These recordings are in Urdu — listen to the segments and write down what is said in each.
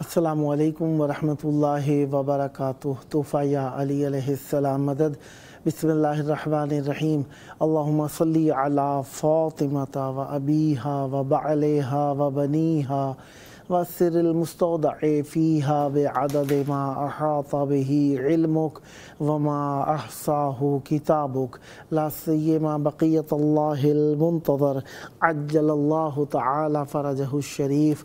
السلام علیکم ورحمۃ وبرکاتہ۔ تحفہ یا علی علیہ السلام مدد۔ بسم اللہ الرحمن الرحیم۔ اللہم صلی علی فاطمۃ و ابیہا و بعلیہا و بنیہا والسر المستودع فیہا بعدد ما احاط بہ علمک وما احصاہ کتابک لا سیما بقیت اللہ المنتظر عجل اللہ تعالی فرجہ الشریف۔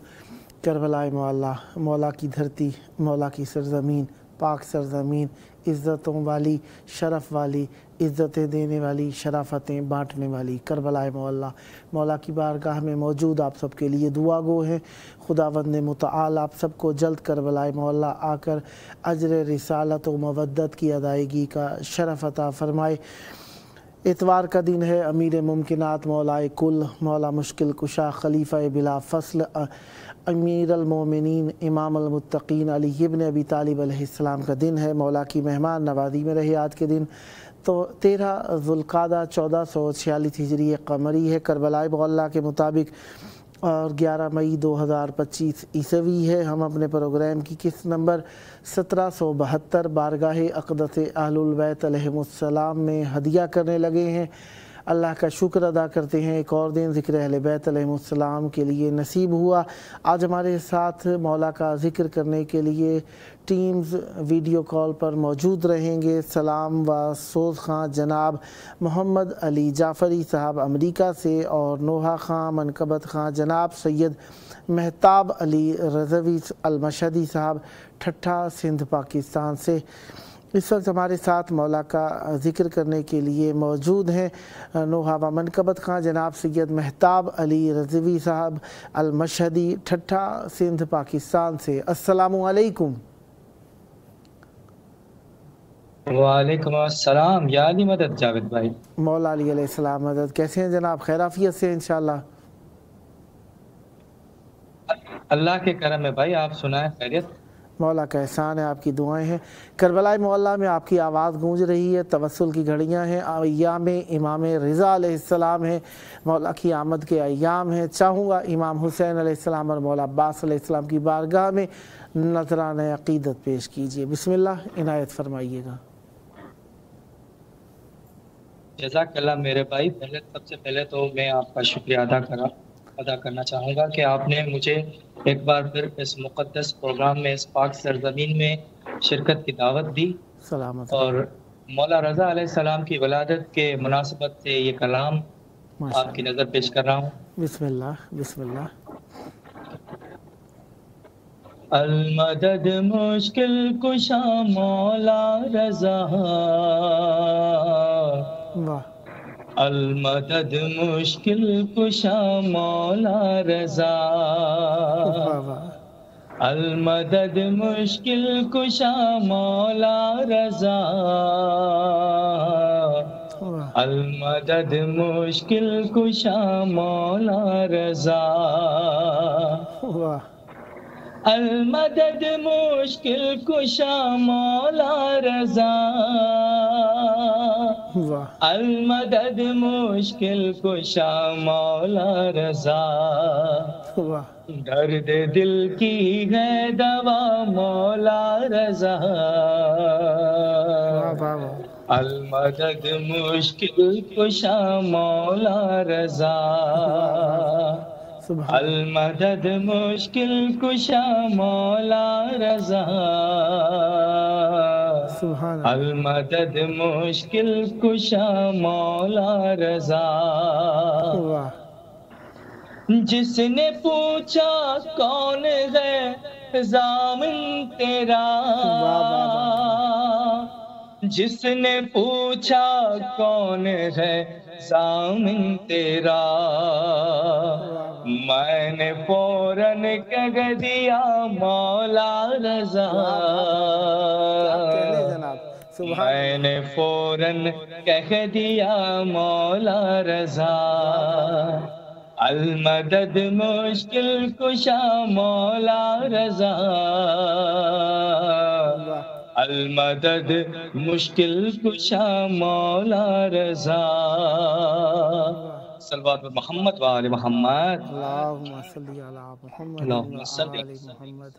کربلائے مولا، مولا کی دھرتی، مولا کی سرزمین، پاک سرزمین، عزتوں والی، شرف والی، عزتیں دینے والی، شرافتیں بانٹنے والی کربلائے مولا، مولا کی بارگاہ میں موجود آپ سب کے لیے دعا گو ہیں۔ خداوند متعال آپ سب کو جلد کربلائے مولا آ کر اجر رسالت و مودت کی ادائیگی کا شرف عطا فرمائے۔ اتوار کا دن ہے، امیر ممکنات، مولا کل، مولا مشکل کشا، خلیفہ بلا فصل، امیر المومنین، امام المتقین علی ابن ابی طالب علیہ السلام کا دن ہے۔ مولا کی مہمان نوازی میں رہے آج کے دن تو 13 ذوالقعدہ 1446 ہجری قمری ہے کربلائے مولا کے مطابق، اور 11 مئی 2025 عیسوی ہے۔ ہم اپنے پروگرام کی قسط نمبر 1772 بارگاہ اقدس اہل البیت علیہم السلام میں ہدیہ کرنے لگے ہیں۔ اللہ کا شکر ادا کرتے ہیں، ایک اور دن ذکر اہل بیت علیہم السلام کے لیے نصیب ہوا۔ آج ہمارے ساتھ مولا کا ذکر کرنے کے لیے ٹیمز ویڈیو کال پر موجود رہیں گے۔ سلام و سوز خاں جناب محمد علی جعفری صاحب امریکہ سے، اور نوحہ خاں منقبت خاں جناب سید مہتاب علی رضوی المشہدی صاحب ٹھٹھا سندھ پاکستان سے اس وقت ہمارے ساتھ مولا کا ذکر کرنے کے لیے موجود ہیں۔ نوحہ و منقبت خاں جناب سید مہتاب علی رضوی صاحب المشہدی ٹھٹھا سندھ پاکستان سے۔ السلام علیکم۔ وعلیکم السلام یا علی مدد جاوید بھائی۔ مولا علی علیہ السلام مدد، کیسے ہیں جناب؟ خیر عافیت سے انشاءاللہ؟ اللہ کے کرم ہے بھائی، آپ سنائیں خیریت؟ مولا کا احسان ہے، آپ کی دعائیں ہیں۔ کربلائے مولا میں آپ کی آواز گونج رہی ہے، توسل کی گھڑیاں ہیں، ایام امام رضا علیہ السلام ہیں، مولا کی آمد کے ایام ہیں۔ چاہوں گا امام حسین علیہ السلام اور مولا عباس علیہ السلام کی بارگاہ میں نذرانہ عقیدت پیش کیجیے۔ بسم اللہ، عنایت فرمائیے گا۔ جزاک اللہ میرے بھائی۔ سب سے پہلے تو میں آپ کا شکریہ ادا کرنا چاہوں گا کہ آپ نے مجھے ایک بار پھر اس مقدس پروگرام میں، اس پاک سرزمین میں شرکت کی دعوت دی، سلامت اور مولا رضا علیہ السلام کی ولادت کے مناسبت سے یہ کلام آپ کی نظر پیش کر رہا ہوں۔ بسم اللہ، بسم اللہ۔ المدد مشکل کشا مولا رضا، واہ۔ المدد مشکل کشا مولا رضا، المدد مشکل کشا مولا رضا، المدد مشکل کشا مولا رضا، المدد مشکل کشا مولا رضا، المدد مشکل کشا مولا رضا، درد دل کی ہے دوا مولا رضا، المدد مشکل کشا مولا رضا، المدد مشکل کشا مولا رضا، المدد مشکل کشا مولا رضا۔ جس نے پوچھا کون ہے ضامن تیرا، جس نے پوچھا کون ہے ضامن تیرا، میں نے فوراً کہہ دیا مولا رضا، کہنے جناب، سبحان میں اللہ، نے فوراً کہہ دیا مولا رضا، المدد مشکل کشا مولا رضا، واہ، المدد مشکل کشا مولا رضا، صلوات محمد وآل محمد، اللہم صلی علی محمد اللہم صل وآل محمد۔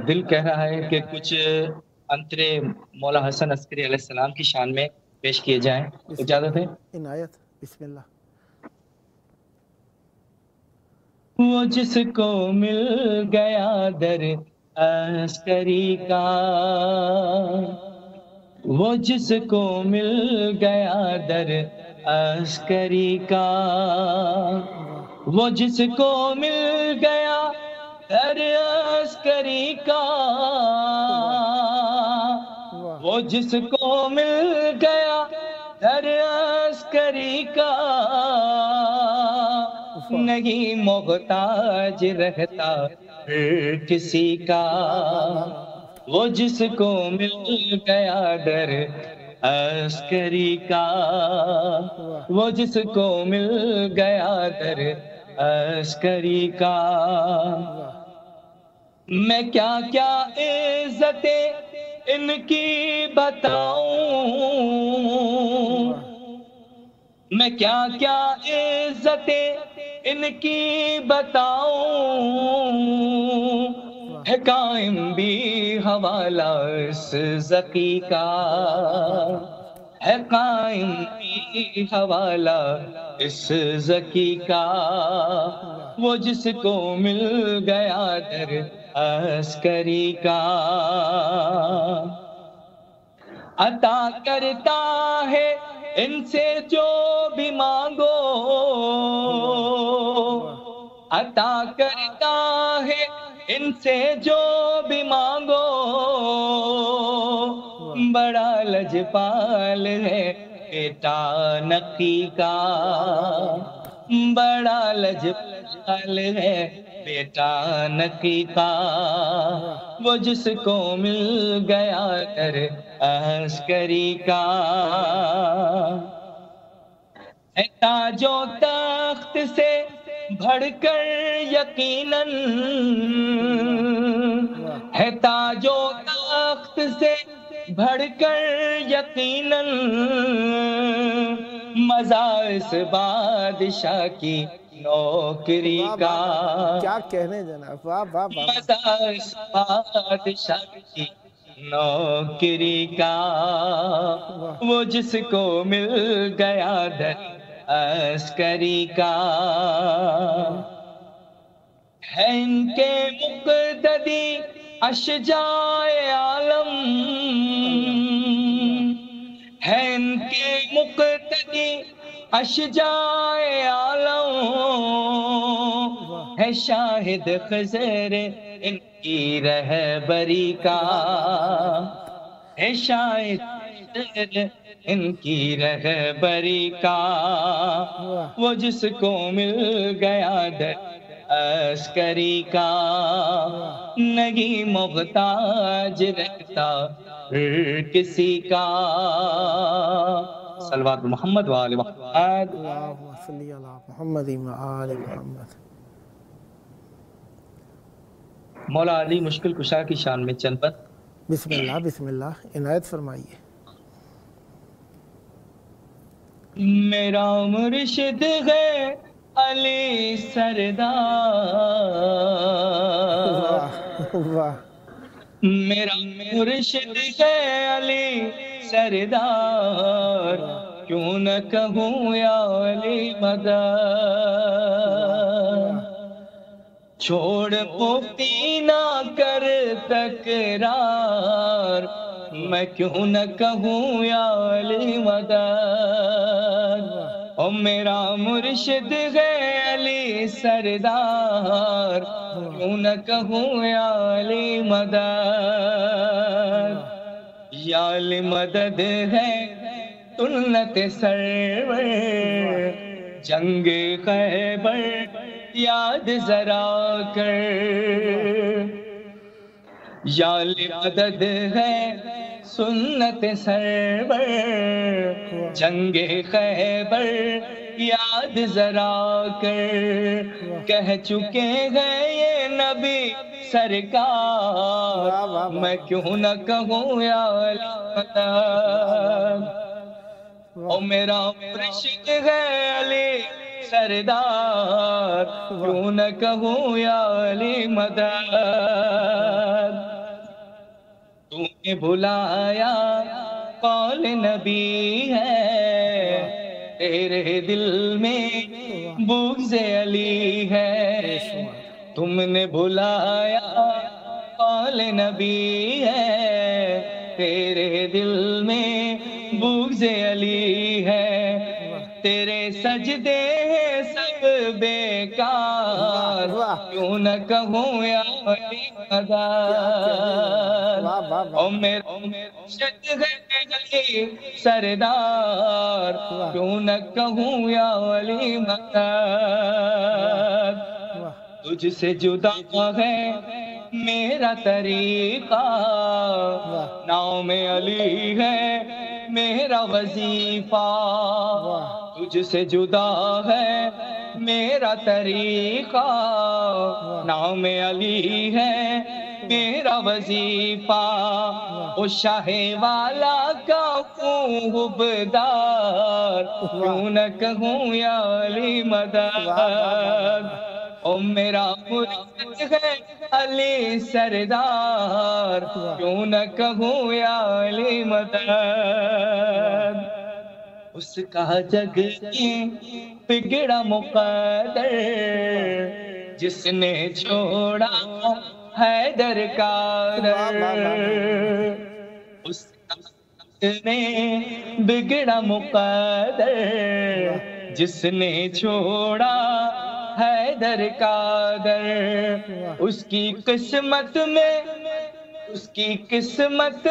دل کہہ رہا ہے کہ کچھ انترے مولا حسن عسکری علیہ السلام کی شان میں پیش کیے جائیں، اجازت ہے؟ عنایت، بسم اللہ۔ وہ جس کو مل گیا در عسکری کا، وہ جس کو مل گیا در عسکری کا، وہ جس کو مل گیا در عسکری کا، وہ جس کو مل گیا در عسکری کا، نہیں محتاج رہتا پھر کسی کا، وہ جس کو مل گیا در عسکری کا، وہ جس کو مل گیا در عسکری کا، میں کیا کیا عزتیں ان کی بتاؤں، میں کیا کیا عزتیں ان کی بتاؤں، ہے قائم بھی حوالہ اس ذکی کا، ہے قائم بھی حوالہ اس ذکی کا، وہ جس کو مل گیا در عسکری کا، عطا کرتا ہے ان سے جو بھی مانگو، عطا کرتا ہے ان سے جو بھی مانگو، بڑا لجپال ہے بیٹا نقی کا، بڑا لجپال ہے بیٹا نقی کا، وہ جس کو مل گیا در عسکری کا، ہے تاج و تخت سے بڑھ کر یقیناً، ہے تاج و تخت سے بڑھ کر یقیناً، مزہ اس بادشاہ کی نوکری کا، کیا کہنے جناب، واہ واہ واہ، مزہ اس بادشاہ کی نوکری کا، وہ جس کو مل گیا در عسکری کا، ہے ان کے مقتدی اشجاع عالم، ہے ان کے مقتدی اشجاع عالم، ہے شاہد خضر ان کی رہبری کا، ہے شاہد خضر ان کی رہبری کا، وہ جس کو مل گیا در عسکری کا، نہیں محتاج رہتا پھر کسی کا، صلوات محمد وآل محمد، اللہم صلی علی محمد وآل محمد۔ مولا علی مشکل کشا کی شان میں چند بات۔ بسم اللہ، بسم اللہ، عنایت فرمائیے۔ میرا مرشد ہے علی سردار، واہ واہ، میرا مرشد ہے علی سردار، کیوں نہ کہوں یا علی مدد، چھوڑ مفتی نہ کر تکرار، میں کیوں نہ کہوں یا علی مدد، او میرا مرشد ہے علی سردار، کیوں نہ کہوں یا علی مدد، یا علی مدد ہے سنت سرور، جنگ خیبر یاد ذرا کر، یا مدد ہے سنت سرور، جنگ خیبر یاد ذرا کر، کہہ چکے ہیں یہ نبی سرکار، میں کیوں نہ کہوں یا مدد، او میرا مرشد ہے علی سردار، کیوں نہ کہوں یا علی مدد، تو نے بھلایا قول نبی ہے، تیرے دل میں بغض علی ہے، تم نے بھلایا قول نبی ہے، تیرے دل میں بغض علی ہے، تیرے سجدے ہیں سب بیکار، کیوں نہ کہوں یا علی مدد، او میرا مرشد ہے علی سردار، کیوں نہ کہوں یا علی مدد، تجھ سے جدا ہے میرا طریقہ، نام علی ہے میرا وظیفہ، تجھ سے جدا ہے میرا طریقہ، نام علی ہے میرا وظیفہ، او شاہ والا کا خوبدار، کیوں نہ کہوں یا علی مدد، او میرا مرشد ہے علی سردار، کیوں نہ کہوں یا علی مدد، اس کا جگ میں بگڑا مقدر، جس نے چھوڑا حیدر کا در، اس کا جگ میں بگڑا مقدر، جس نے چھوڑا حیدر کا در، اس کی قسمت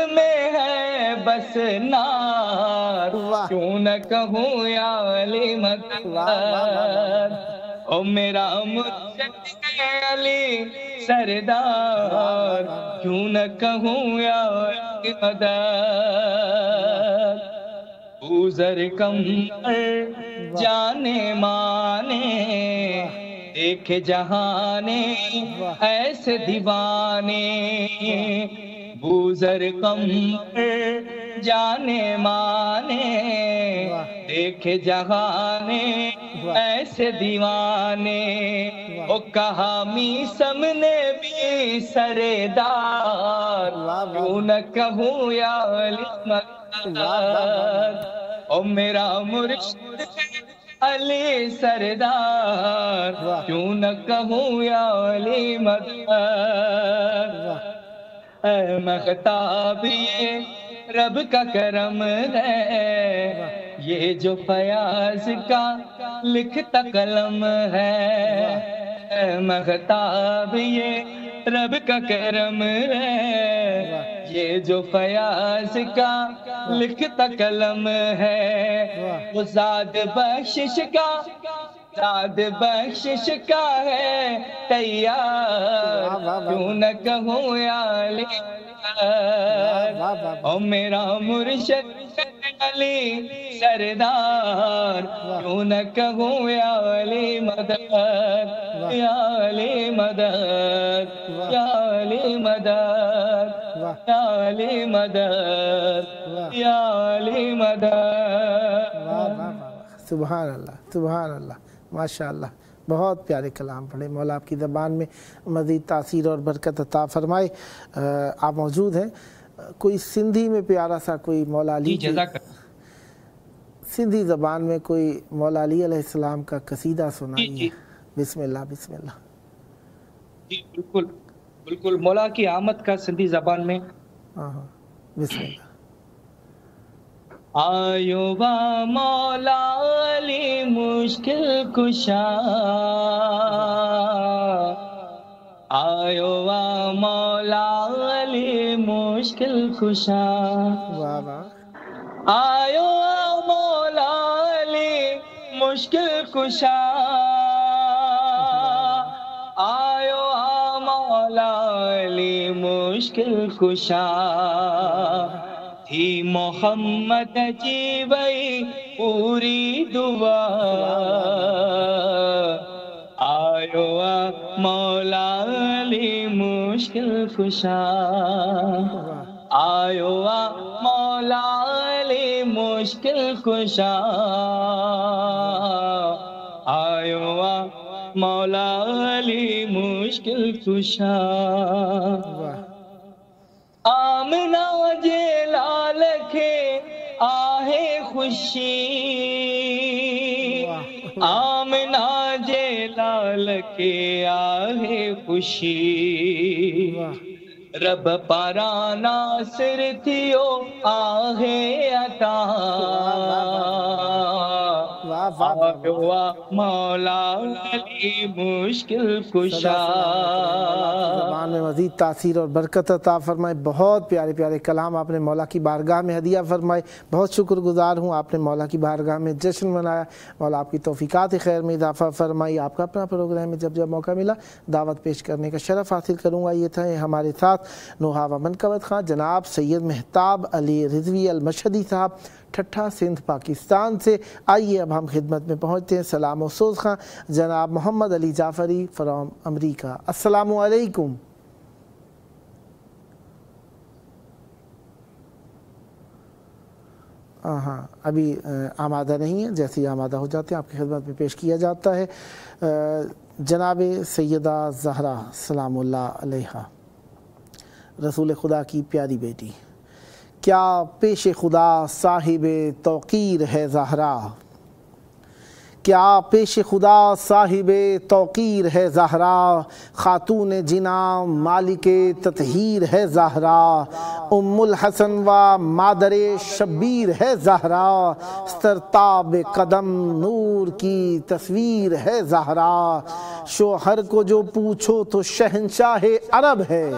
میں ہے بس نار، کیوں نہ کہوں یا علی مدد، او میرا مرشد ہے علی سردار، کیوں نہ کہوں یا علی مدد، بوذر کمر جانے مانے، دیکھے جہانے ایسے دیوانے، بوذر کمر جانے مانے، دیکھے جہانے ایسے دیوانے، او کہا میسم نے بھی سردار، کیوں نہ کہوں یا علی مدد، او میرا مرشد علی سردار، کیوں نہ کہوں یا علی مدد، اے مختاب یہ رب کا کرم ہے، یہ جو فیاض کا لکھتا قلم ہے، اے مختاب یہ رب کا کرم ہے، یہ جو فیاض کا لکھتا قلم ہے، وہ زاد بخشش کا ہے تیار، کیوں نہ کہوں یا علی مدد، او میرا مرشد علی سردار، کیوں نہ کہوں یا علی مدد، یا علی مدد، یا علی مدد، یا علی مدد، یا علی مدد، سبحان اللہ، سبحان اللہ، ماشاء اللہ، بہت پیارے کلام پڑھے، مولا آپ کی زبان میں مزید تاثیر اور برکت عطا فرمائے۔ آپ موجود ہیں، کوئی سندھی میں پیارا سا کوئی مولا علی کی سندھی زبان میں کوئی مولا علی علیہ السلام کا قصیدہ سنائیے۔ بسم اللہ، بسم اللہ۔ جی بالکل بالکل، مولا کی آمد کا سندھی زبان میں، بسم اللہ۔ آیو با مولا علی مشکل کشا، آیو با مولا علی مشکل کشا، واہ واہ، آیو مولا علی مشکل کشا آیو مولا علی مشکل کشا تھی محمد کی وہی پوری دعا آیو مولا علی مشکل کشا آیو مولا علی مشکل کشا آیو مولا علی مشکل کشا آمنہ جلال کے آہے خوشی آمنہ جلال کے آہے خوشی رب پارا ناصر تھیو آہے عطا آیو مولا علی مشکل کشا زبان میں مزید تاثیر اور برکت عطا فرمائے. بہت پیارے پیارے کلام آپ نے مولا کی بارگاہ میں ہدیہ فرمائے. بہت شکر گزار ہوں آپ نے مولا کی بارگاہ میں جشن منایا. مولا آپ کی توفیقات خیر میں اضافہ فرمائی. آپ کا اپنا پروگرام ہے, جب جب موقع ملا دعوت پیش کرنے کا شرف حاصل کروں گا. یہ تھے ہمارے ساتھ نوحہ منقبت خان جناب سید مہتاب علی رضوی المشہدی صاحب, ٹھٹھا سندھ پاکستان سے. آئیے اب ہم خدمت میں پہنچتے ہیں سلام و سوز خان جناب محمد علی جعفری فرام امریکہ. السلام علیکم. ہاں ابھی آمادہ نہیں ہے, جیسے ہی آمادہ ہو جاتے ہیں آپ کی خدمت میں پیش کیا جاتا ہے. جناب سیدہ زہرا سلام اللہ علیہا, رسول خدا کی پیاری بیٹی, کیا پیش خدا صاحب توقیر ہے زہرا, کیا پیش خدا صاحب توقیر ہے زہرا, خاتون جناں مالک تطہیر ہے زہرا, ام الحسن و مادر شبیر ہے زہرا, سرتاب قدم نور کی تصویر ہے زہرا, شوہر کو جو پوچھو تو شہنشاہ عرب ہے,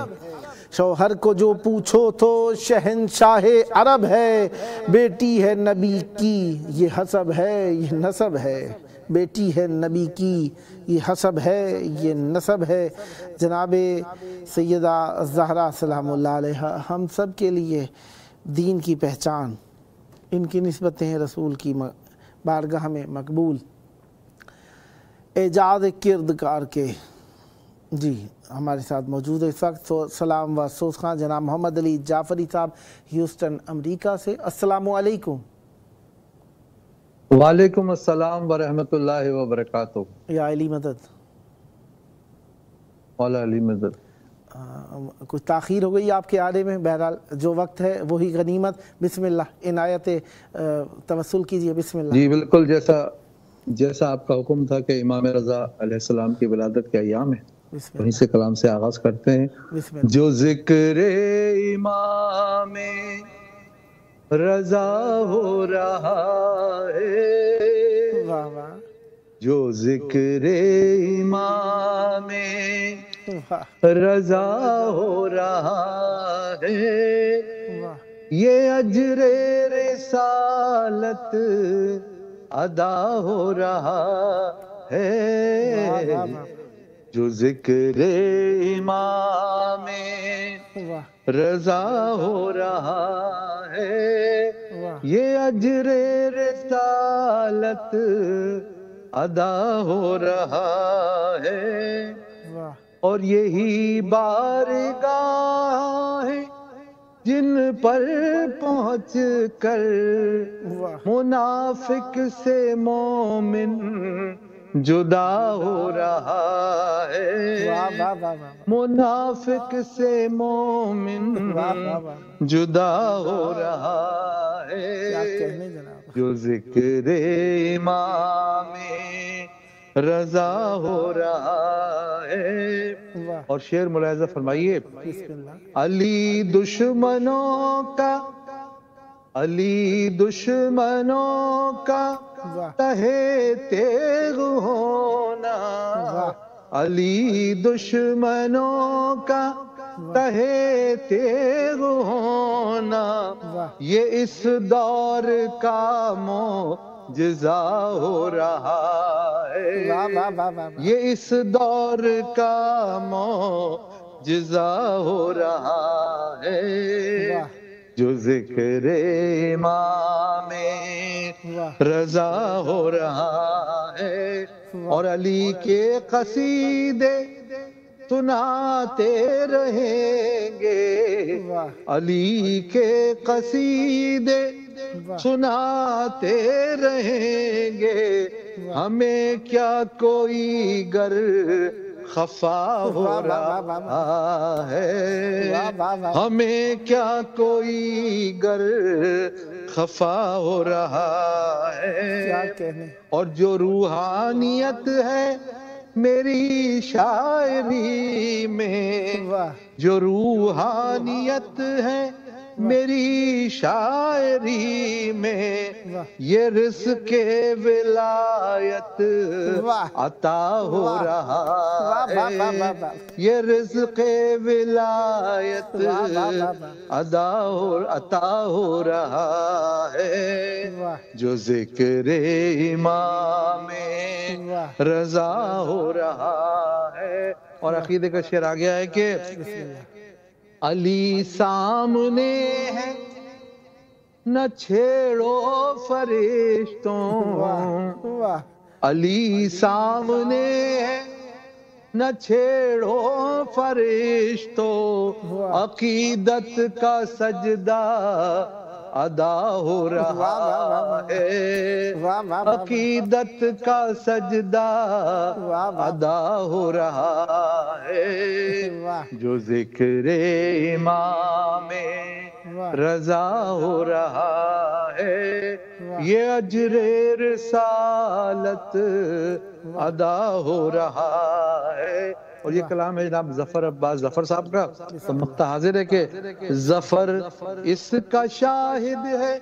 شوہر کو جو پوچھو تو شہنشاہ عرب ہے, بیٹی ہے نبی کی یہ حسب ہے یہ نسب ہے, بیٹی ہے نبی کی یہ حسب ہے یہ نسب ہے. جناب سیدہ زہرا سلام اللہ علیہا ہم سب کے لیے دین کی پہچان, ان کی نسبتیں ہیں رسول کی بارگاہ میں مقبول, اعجاز کردگار کے. جی ہمارے ساتھ موجود ہے اس وقت سلام و سوز خان جناب محمد علی جعفری صاحب ہیوسٹن امریکہ سے. السلام علیکم. وعلیکم السلام ورحمۃ اللہ وبرکاتہ. یا علی مدد. مولا علی مدد. کچھ تاخیر ہو گئی آپ کے آنے میں, بہرحال جو وقت ہے وہی غنیمت. بسم اللہ عنایت توسل کیجئے. بسم اللہ. جی بالکل جیسا آپ کا حکم تھا کہ امام رضا علیہ السلام کی ولادت کے ایام ہے, وہیں سے کلام سے آغاز کرتے ہیں. جو ذکر امام رضا ہو رہا ہے, جو ذکر امام رضا ہو رہا ہے, یہ اجر رسالت ادا ہو رہا ہے, جو ذکر امام رضا ہو رہا ہے, یہ اجر رسالت ادا ہو رہا ہے, اور یہی بارگاہ ہے جن پر پہنچ کر منافق سے مومن جدا ہو رہا ہے, منافق سے مومن جدا ہو رہا ہے, جو ذکر امام رضا ہو رہا ہے. اور شعر ملاحظہ فرمائیے. علی دشمنوں کا تہے تیغ ہونا, علی دشمنوں کا تہے تیغ ہونا, یہ اس دور کا جزا ہو رہا ہے، یہ اس دور کا معجزہ ہو رہا ہے، جو ذکر امام رضا ہو رہا ہے، اور علی کے قصیدے سناتے رہیں گے، علی کے قصیدے سناتے رہیں گے، ہمیں کیا کوئی گر خفا ہو رہا ہے، ہمیں کیا کوئی گر خفا ہو رہا ہے، اور جو روحانیت ہے میری شاعری میں، جو روحانیت ہے میری شاعری میں، یہ رزق ولایت عطا ہو رہا ہے، یہ رزق ولایت عطا ہو رہا ہے، جو ذکر امام رضا ہو رہا ہے۔ اور عقیدے کا شعر آ گیا ہے کہ علی سامنے ہے نہ چھیڑو فرشتوں، علی سامنے ہے نہ چھیڑو فرشتوں، عقیدت کا سجدہ ادا ہو رہا ہے، عقیدت کا سجدہ ادا ہو رہا ہے، جو ذکر امام رضا ہو رہا ہے، یہ اجر رسالت ادا ہو رہا ہے۔ اور یہ کلام ہے جناب ظفر عباس ظفر صاحب کا، تو نقطہ حاضر ہے کہ ظفر اس کا شاہد ہے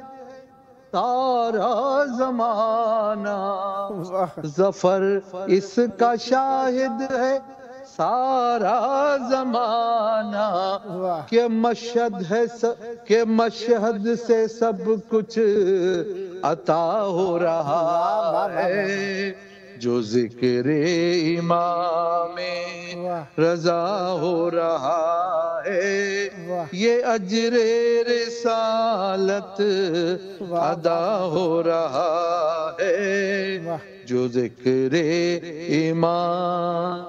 سارا زمانہ، ظفر اس کا شاہد ہے سارا زمانہ، کہ مشہد سے سب کچھ عطا ہو رہا ہے، جو ذکر امام رضا ہو رہا ہے، یہ اجر رسالت ادا ہو رہا ہے، جو ذکر امام۔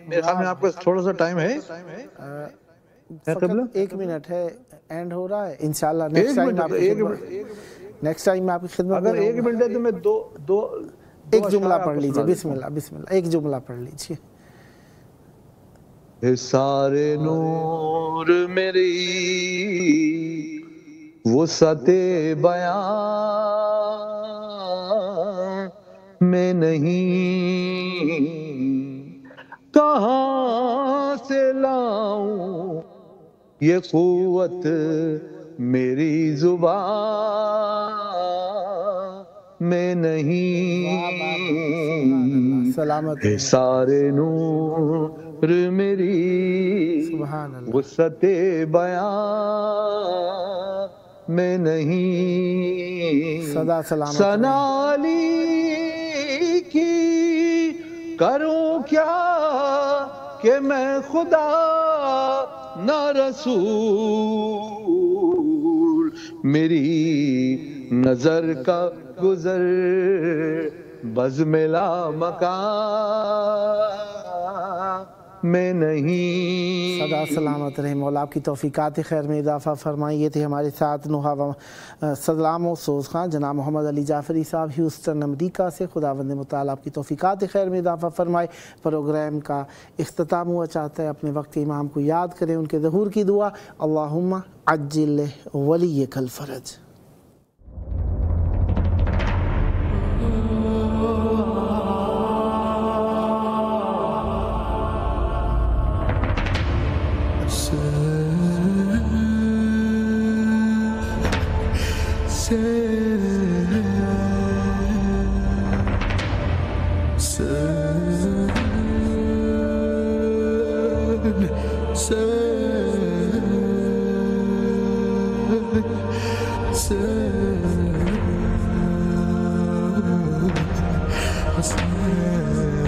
میرے خیال میں آپ کا تھوڑا سا ٹائم ہے، ایک منٹ ہے، اینڈ ہو رہا ہے انشاءاللہ۔ نیکسٹ ٹائم میں آپ کی خدمت، اگر ایک منٹ ہے تو میں دو ایک جملہ پڑھ لیجئے، بسم اللہ بسم اللہ، ایک جملہ پڑھ لیجئے۔ سارے نور میری وسعت بیان میں نہیں، کہاں سے لاؤں یہ قوت میری زبان میں نہیں، سلامت سارے نور میری وسعت بیان میں نہیں، صدا سلامت ثنا علی کی کروں کیا کہ میں خدا نہ رسول، میری نظر کا گزر بزم لا مکان میں نہیں۔ صدا سلامت رہے، مولا آپ کی توفیقات خیر میں اضافہ فرمائیں۔ یہ تھے ہمارے ساتھ نوحہ صدرام و سوز خان جناب محمد علی جعفری صاحب ہیوسٹن امریکہ سے۔ خداوند متعال آپ کی توفیقات خیر میں اضافہ فرمائے۔ پروگرام کا اختتام ہوا چاہتا ہے، اپنے وقت امام کو یاد کریں، ان کے ظہور کی دعا، اللہم عجل ولیک الفرج۔ حسین